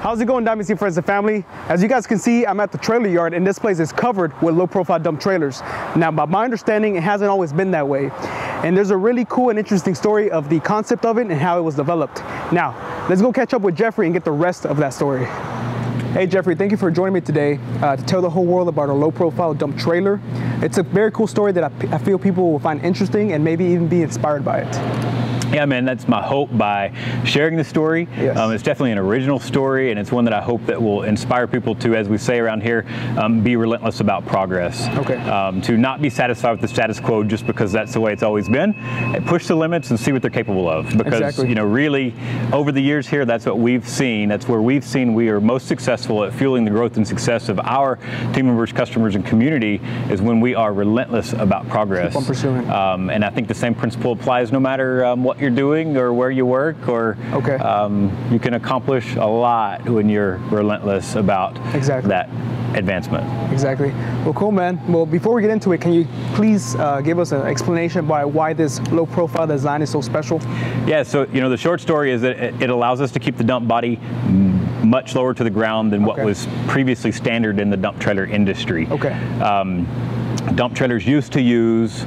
How's it going, Diamond Seed friends and family? As you guys can see, I'm at the trailer yard and this place is covered with low profile dump trailers. Now, by my understanding, it hasn't always been that way. And there's a really cool and interesting story of the concept of it and how it was developed. Now, let's go catch up with Jeffrey and get the rest of that story. Hey Jeffrey, thank you for joining me today to tell the whole world about a low profile dump trailer. It's a very cool story that I feel people will find interesting and maybe even be inspired by it. Yeah, man, that's my hope by sharing the story. Yes. It's definitely an original story, and it's one that I hope that will inspire people to, as we say around here, be relentless about progress. Okay. To not be satisfied with the status quo just because that's the way it's always been. And push the limits and see what they're capable of. Because, exactly. you know, really, over the years here, that's what we've seen. That's where we've seen we are most successful at fueling the growth and success of our team members, customers, and community is when we are relentless about progress. Keep on pursuing. And I think the same principle applies no matter what you're doing or where you work, or okay. You can accomplish a lot when you're relentless about exactly. that advancement. Exactly. Well, cool, man. Well, before we get into it, can you please give us an explanation by why this low profile design is so special? Yeah, so you know, the short story is that it allows us to keep the dump body much lower to the ground than what was previously standard in the dump trailer industry. Okay. Dump trailers used to use,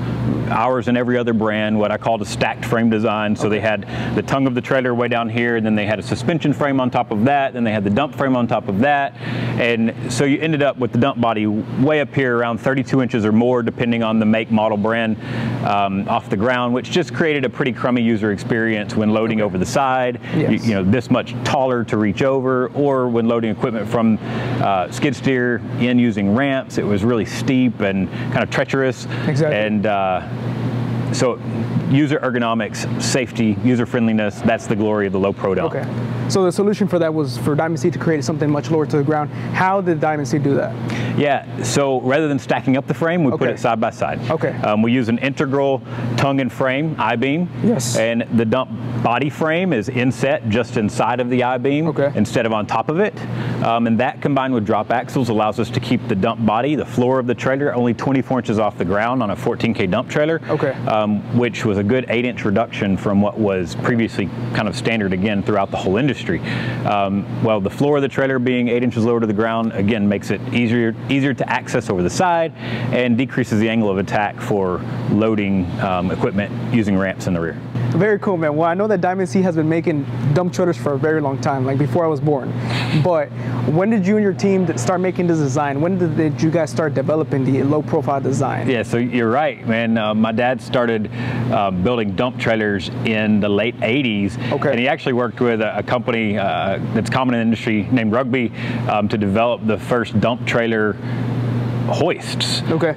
ours and every other brand, what I called a stacked frame design. So they had the tongue of the trailer way down here, and then they had a suspension frame on top of that, then they had the dump frame on top of that. And so you ended up with the dump body way up here around 32 inches or more, depending on the make, model, brand, off the ground, which just created a pretty crummy user experience when loading over the side. Yes. You know, this much taller to reach over, or when loading equipment from skid steer in using ramps, it was really steep and kind of treacherous. Exactly. And so user ergonomics, safety, user friendliness, that's the glory of the low pro dump. Okay. So the solution for that was for Diamond Seed to create something much lower to the ground. How did Diamond Seed do that? Yeah, so rather than stacking up the frame, we put it side by side. Okay. We use an integral tongue and frame I-beam. Yes. And the dump body frame is inset just inside of the I-beam instead of on top of it. And that combined with drop axles allows us to keep the dump body, the floor of the trailer, only 24 inches off the ground on a 14K dump trailer, which was a good 8-inch reduction from what was previously kind of standard again throughout the whole industry. Well, the floor of the trailer being 8 inches lower to the ground, again, makes it easier to access over the side and decreases the angle of attack for loading equipment using ramps in the rear. Very cool, man. Well, I know that Diamond Seed has been making dump trailers for a very long time, like before I was born. But when did you and your team start making this design? When did you guys start developing the low profile design? Yeah, so you're right, man. My dad started building dump trailers in the late 80s. Okay. And he actually worked with a company that's common in the industry named Rugby to develop the first dump trailer hoists. Okay.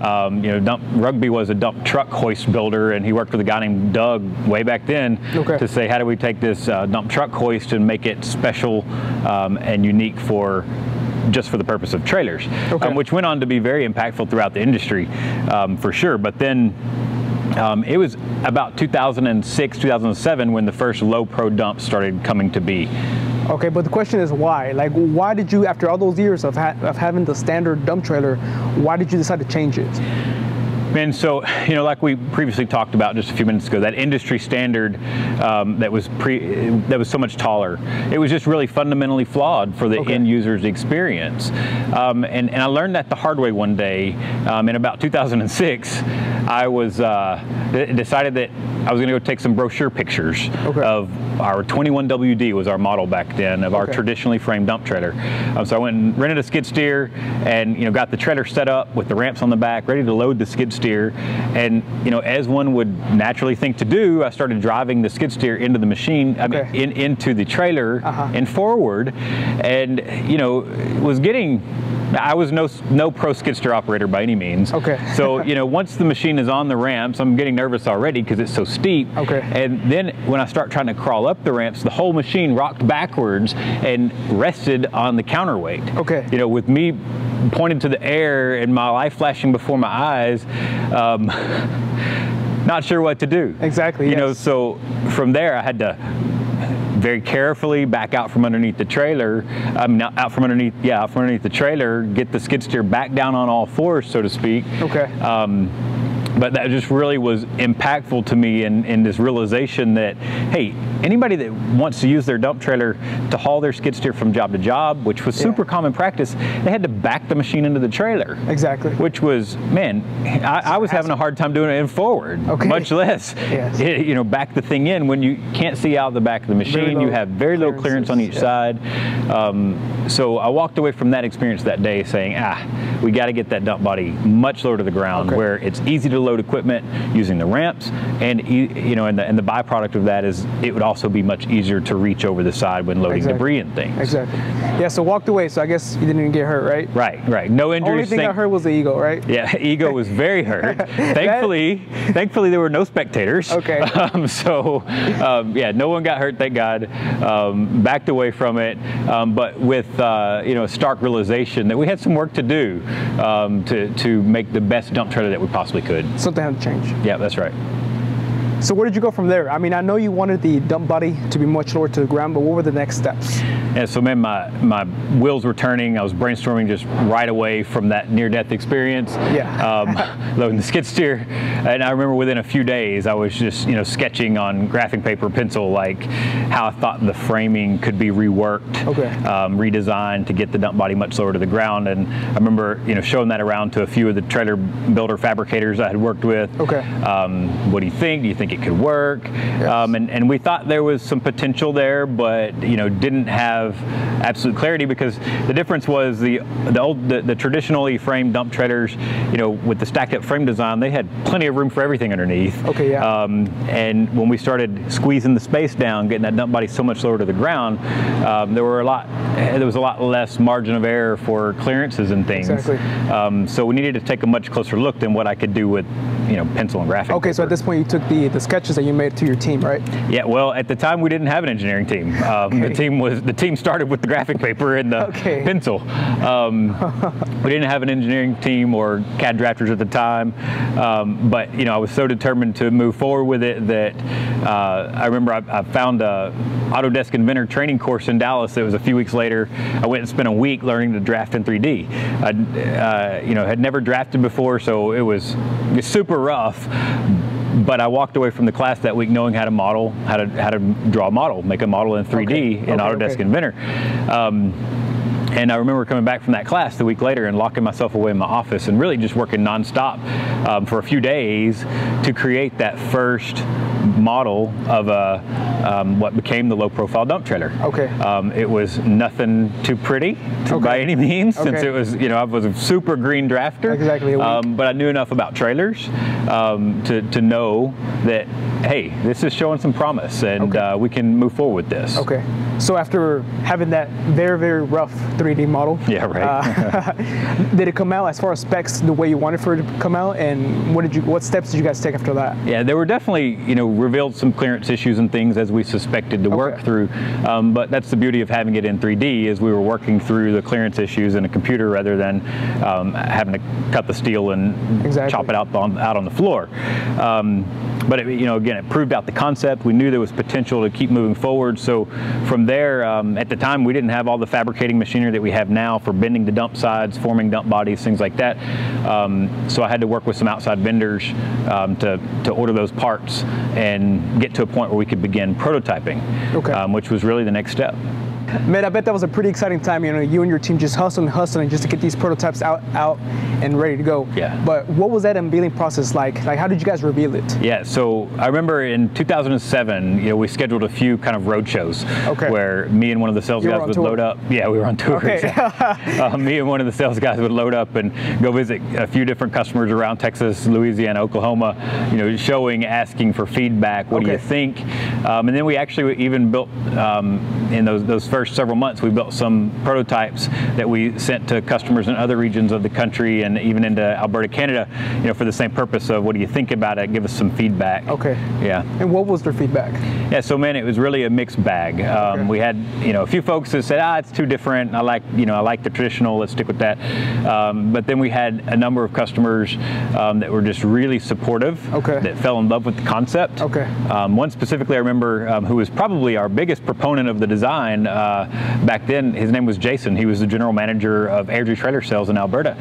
You know, Rugby was a dump truck hoist builder, and he worked with a guy named Doug way back then to say, how do we take this dump truck hoist and make it special and unique for just for the purpose of trailers, which went on to be very impactful throughout the industry for sure. But then it was about 2006, 2007 when the first low pro dumps started coming to be. Okay, but the question is why? Like, why did you, after all those years of having the standard dump trailer, why did you decide to change it? And so, you know, like we previously talked about just a few minutes ago, that industry standard that was so much taller, it was just really fundamentally flawed for the end user's experience. And I learned that the hard way one day. In about 2006, I was decided that I was going to go take some brochure pictures of our 21WD was our model back then of our traditionally framed dump trailer. So I went and rented a skid steer, and you know, got the trailer set up with the ramps on the back, ready to load the skid steer. And you know, as one would naturally think to do, I started driving the skid steer into the machine, into the trailer and forward, and you know, was getting. I was no pro skid steer operator by any means. So, you know, once the machine is on the ramps, I'm getting nervous already because it's so steep. And then when I start trying to crawl up the ramps, the whole machine rocked backwards and rested on the counterweight. You know, with me pointed to the air and my life flashing before my eyes, not sure what to do. You know, so from there I had to very carefully back out from underneath the trailer, out from underneath the trailer, get the skid steer back down on all fours, so to speak. But that just really was impactful to me in this realization that, hey, anybody that wants to use their dump trailer to haul their skid steer from job to job, which was super common practice, they had to back the machine into the trailer. Exactly. Which was, man, I was having a hard time doing it in forward, much less, you know, back the thing in when you can't see out the back of the machine. You have very low clearance on each side. So I walked away from that experience that day saying, we got to get that dump body much lower to the ground where it's easy to load equipment using the ramps, and you know, and the byproduct of that is it would also be much easier to reach over the side when loading debris and things. Exactly. Yeah, so walked away, so I guess you didn't even get hurt, right? Right. No injuries. Only thing that hurt was the ego, right? Yeah, ego was very hurt. Thankfully there were no spectators. Yeah, no one got hurt, thank God. Backed away from it, but with you know, a stark realization that we had some work to do to make the best dump trailer that we possibly could. Something had to change. Yeah, that's right. So where did you go from there? I mean, I know you wanted the dump body to be much lower to the ground, but what were the next steps? Yeah, so man, my wheels were turning. I was brainstorming just right away from that near-death experience. Loading the skid steer. And I remember within a few days, I was just, you know, sketching on graphing paper, pencil, like how I thought the framing could be reworked, redesigned to get the dump body much lower to the ground. And I remember, you know, showing that around to a few of the trailer builder fabricators I had worked with. What do you think? Do you think it could work? And we thought there was some potential there, but, you know, didn't have absolute clarity, because the difference was the traditionally framed dump trailers, you know, with the stacked up frame design, they had plenty of room for everything underneath. And when we started squeezing the space down, getting that dump body so much lower to the ground, there was a lot less margin of error for clearances and things. So we needed to take a much closer look than what I could do with, you know, pencil and graphic paper. So at this point you took the sketches that you made to your team, right? Yeah, well, at the time we didn't have an engineering team. The team started with the graphic paper and the pencil. We didn't have an engineering team or CAD drafters at the time, but, you know, I was so determined to move forward with it that I remember I found a Autodesk Inventor training course in Dallas. It was a few weeks later. I went and spent a week learning to draft in 3D. I you know, had never drafted before, so it was super rough. But I walked away from the class that week knowing how to model, how to draw a model, make a model in 3D in Autodesk Inventor. And I remember coming back from that class the week later and locking myself away in my office and really just working nonstop for a few days to create that first model of what became the low-profile dump trailer. It was nothing too pretty by any means, since it was, you know, I was a super green drafter. But I knew enough about trailers to know that, hey, this is showing some promise, and we can move forward with this. So after having that very, very rough 3D model, did it come out as far as specs the way you wanted for it to come out, and what steps did you guys take after that? Yeah, there were definitely, you know, revealed some clearance issues and things as we suspected to work through, but that's the beauty of having it in 3D, is we were working through the clearance issues in a computer rather than having to cut the steel and chop it out on the floor. But it, you know, again, it proved out the concept. We knew there was potential to keep moving forward. So from there, at the time, we didn't have all the fabricating machinery that we have now for bending the dump sides, forming dump bodies, things like that. So I had to work with some outside vendors to order those parts and get to a point where we could begin prototyping, which was really the next step. Man, I bet that was a pretty exciting time. You know, you and your team just hustling just to get these prototypes out and ready to go. But what was that unveiling process like? Like, how did you guys reveal it? Yeah, so I remember in 2007, you know, we scheduled a few kind of road shows where me and one of the sales guys would load up. Yeah, we were on tour. Me and one of the sales guys would load up and go visit a few different customers around Texas, Louisiana, Oklahoma, you know, showing, asking for feedback. What do you think? And then we actually even built, in those first several months, we built some prototypes that we sent to customers in other regions of the country and even into Alberta, Canada, you know, for the same purpose of what do you think about it, give us some feedback. And what was their feedback? Yeah, so man, it was really a mixed bag. We had, you know, a few folks that said, it's too different. I like the traditional, let's stick with that. But then we had a number of customers that were just really supportive, that fell in love with the concept. One specifically I remember who was probably our biggest proponent of the design back then. His name was Jason. He was the general manager of Airdrie Trailer Sales in Alberta.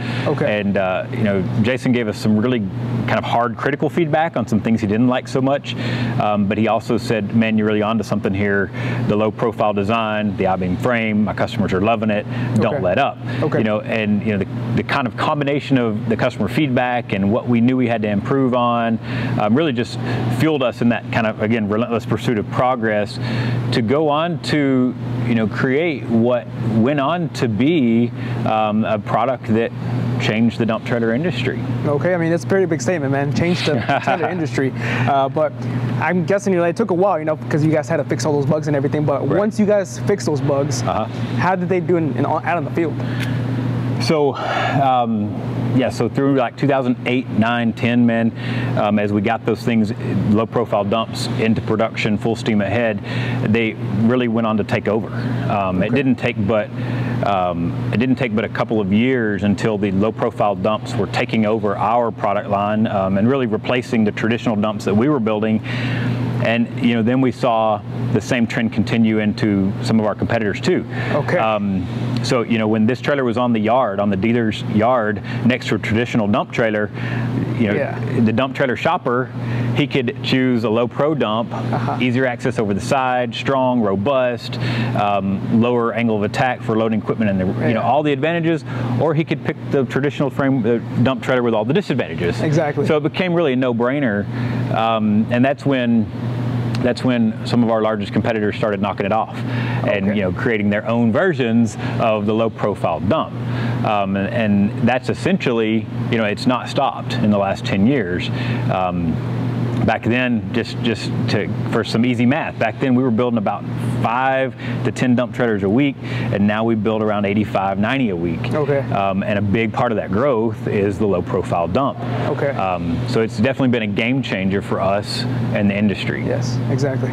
And you know, Jason gave us some really kind of hard critical feedback on some things he didn't like so much, but he also said, man, you're really onto something here. The low profile design, the I-beam frame, my customers are loving it. Don't let up. You know, and you know, the kind of combination of the customer feedback and what we knew we had to improve on really just fueled us in that kind of, again, relentless pursuit of progress to go on to, you know, create what went on to be a product that changed the dump trailer industry. Okay, I mean, that's a pretty big statement, man. Changed the trailer industry. But I'm guessing, you know, it took a while, you know, because you guys had to fix all those bugs and everything. But once you guys fixed those bugs, how did they do out in the field? So, yeah, so through like 2008, 9, 10, man, as we got those things, low profile dumps into production, full steam ahead, they really went on to take over. It didn't take but a couple of years until the low profile dumps were taking over our product line and really replacing the traditional dumps that we were building. And you know, then we saw the same trend continue into some of our competitors too. So you know, when this trailer was on the yard, on the dealer's yard, next to a traditional dump trailer, you know, the dump trailer shopper, he could choose a low pro dump, easier access over the side, strong, robust, lower angle of attack for loading equipment, and you know, all the advantages, or he could pick the traditional frame dump trailer with all the disadvantages. So it became really a no-brainer, and that's when some of our largest competitors started knocking it off and you know, creating their own versions of the low profile dump. And that's essentially, you know, it's not stopped in the last 10 years. Back then, for some easy math, back then we were building about 5 to 10 dump trailers a week, and now we build around 85, 90 a week. And a big part of that growth is the low profile dump. So it's definitely been a game changer for us and the industry. Yes, exactly.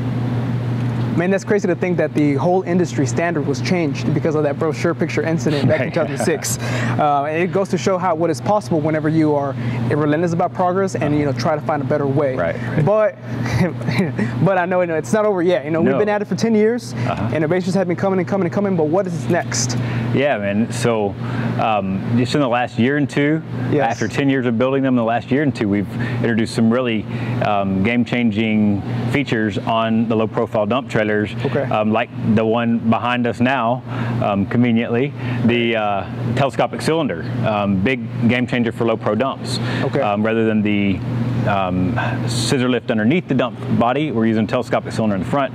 Man, that's crazy to think that the whole industry standard was changed because of that brochure picture incident back in 2006. And it goes to show what is possible whenever you are relentless about progress and, you know, try to find a better way. But I know, you know, it's not over yet. You know, we've been at it for 10 years. Innovations have been coming and coming and coming, but what is next? Yeah, man. So just in the last year and two, after 10 years of building them, in the last year and two, we've introduced some really game-changing features on the low-profile dump trailers, like the one behind us now, conveniently, the telescopic cylinder. Big game changer for low-pro dumps. Rather than the scissor lift underneath the dump body, we're using telescopic cylinder in the front.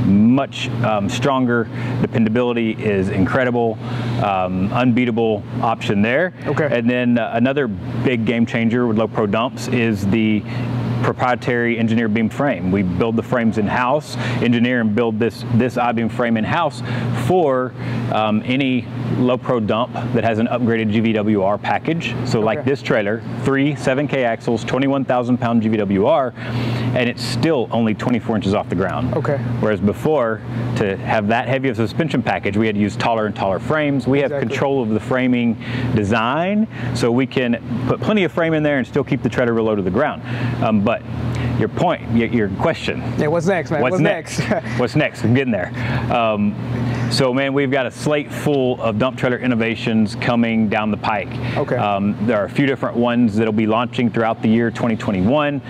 Much stronger. Dependability is incredible. Unbeatable option there. And then another big game changer with low pro dumps is the proprietary engineer beam frame. We build the frames in-house, engineer and build this I-beam frame in-house for any low pro dump that has an upgraded GVWR package. So like this trailer, 3 7K axles, 21,000 pound GVWR, and it's still only 24 inches off the ground. Whereas before, to have that heavy of a suspension package, we had to use taller and taller frames. We have control of the framing design, so we can put plenty of frame in there and still keep the trailer real low to the ground. But your point, your question. Yeah, what's next, man? What's next? What's next? I'm getting there. So, man, we've got a slate full of dump trailer innovations coming down the pike. There are a few different ones that'll be launching throughout the year 2021.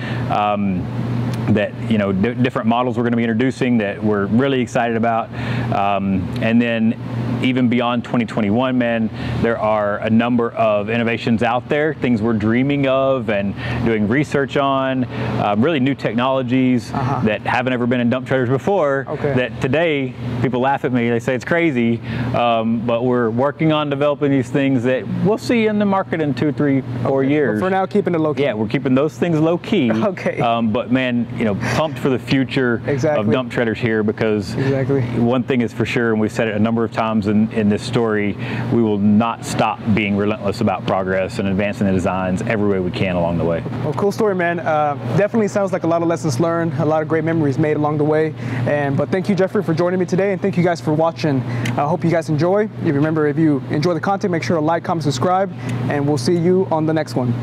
That, you know, different models we're going to be introducing that we're really excited about. And then even beyond 2021, man, there are a number of innovations out there, things we're dreaming of and doing research on, really new technologies that haven't ever been in dump trailers before, that today people laugh at me, they say it's crazy, but we're working on developing these things that we'll see in the market in 2, 3, 4 years. But for now, keeping it low key. Yeah, we're keeping those things low key. But man, you know, pumped for the future of dump trailers here, because one thing is for sure, and we've said it a number of times in this story, we will not stop being relentless about progress and advancing the designs every way we can along the way. Well, cool story, man. Definitely sounds like a lot of lessons learned, a lot of great memories made along the way. But thank you, Jeffrey, for joining me today, and thank you guys for watching. I hope you guys enjoy. Remember, if you enjoy the content, make sure to like, comment, subscribe, and we'll see you on the next one.